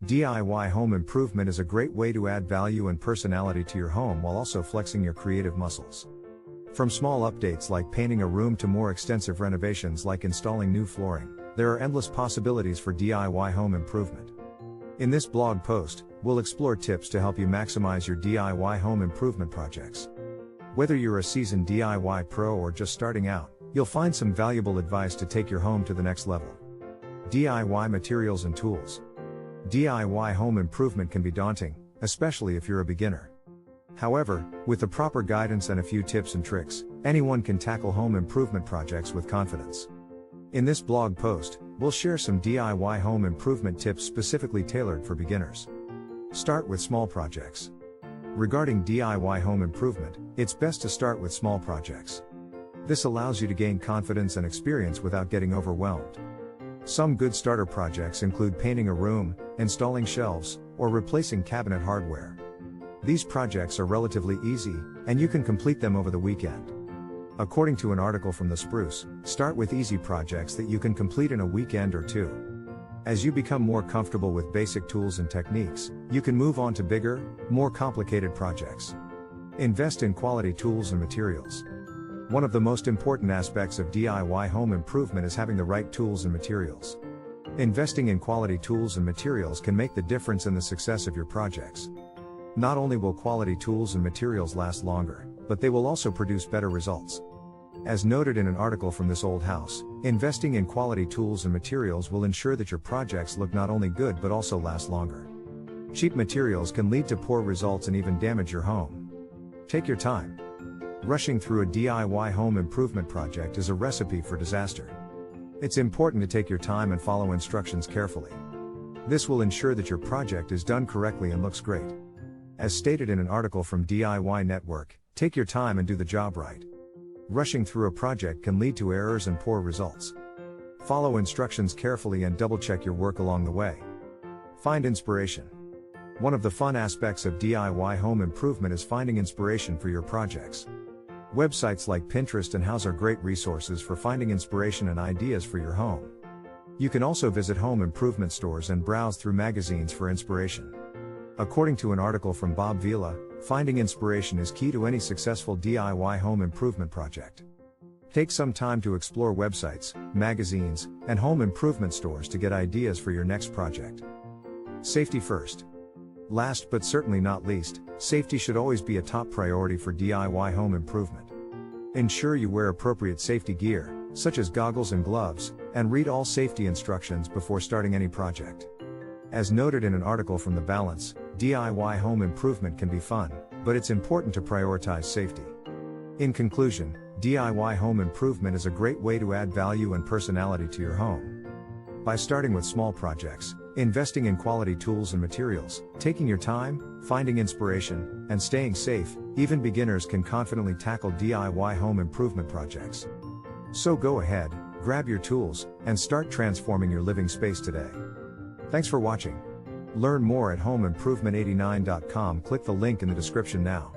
DIY home improvement is a great way to add value and personality to your home while also flexing your creative muscles. From small updates like painting a room to more extensive renovations like installing new flooring, there are endless possibilities for DIY home improvement. In this blog post, we'll explore tips to help you maximize your DIY home improvement projects. Whether you're a seasoned DIY pro or just starting out, you'll find some valuable advice to take your home to the next level. DIY materials and tools. DIY home improvement can be daunting, especially if you're a beginner. However, with the proper guidance and a few tips and tricks, anyone can tackle home improvement projects with confidence. In this blog post, we'll share some DIY home improvement tips specifically tailored for beginners. Start with small projects. Regarding DIY home improvement, it's best to start with small projects. This allows you to gain confidence and experience without getting overwhelmed. Some good starter projects include painting a room, installing shelves, or replacing cabinet hardware. These projects are relatively easy, and you can complete them over the weekend. According to an article from the Spruce, start with easy projects that you can complete in a weekend or two. As you become more comfortable with basic tools and techniques, you can move on to bigger, more complicated projects. Invest in quality tools and materials. One of the most important aspects of DIY home improvement is having the right tools and materials. Investing in quality tools and materials can make the difference in the success of your projects. Not only will quality tools and materials last longer, but they will also produce better results. As noted in an article from This Old House, investing in quality tools and materials will ensure that your projects look not only good but also last longer. Cheap materials can lead to poor results and even damage your home. Take your time. Rushing through a DIY home improvement project is a recipe for disaster. It's important to take your time and follow instructions carefully. This will ensure that your project is done correctly and looks great. As stated in an article from DIY Network, take your time and do the job right. Rushing through a project can lead to errors and poor results. Follow instructions carefully and double-check your work along the way. Find inspiration. One of the fun aspects of DIY home improvement is finding inspiration for your projects. Websites like Pinterest and Houzz are great resources for finding inspiration and ideas for your home. You can also visit home improvement stores and browse through magazines for inspiration. According to an article from Bob Vila, finding inspiration is key to any successful DIY home improvement project. Take some time to explore websites, magazines, and home improvement stores to get ideas for your next project. Safety first. Last but certainly not least, safety should always be a top priority for DIY home improvement. Ensure you wear appropriate safety gear, such as goggles and gloves, and read all safety instructions before starting any project. As noted in an article from The Balance, DIY home improvement can be fun, but it's important to prioritize safety. In conclusion, DIY home improvement is a great way to add value and personality to your home. By starting with small projects, investing in quality tools and materials, taking your time, finding inspiration, and staying safe, even beginners can confidently tackle DIY home improvement projects. So go ahead, grab your tools, and start transforming your living space today. Thanks for watching. Learn more at homeimprovement89.com. Click the link in the description now.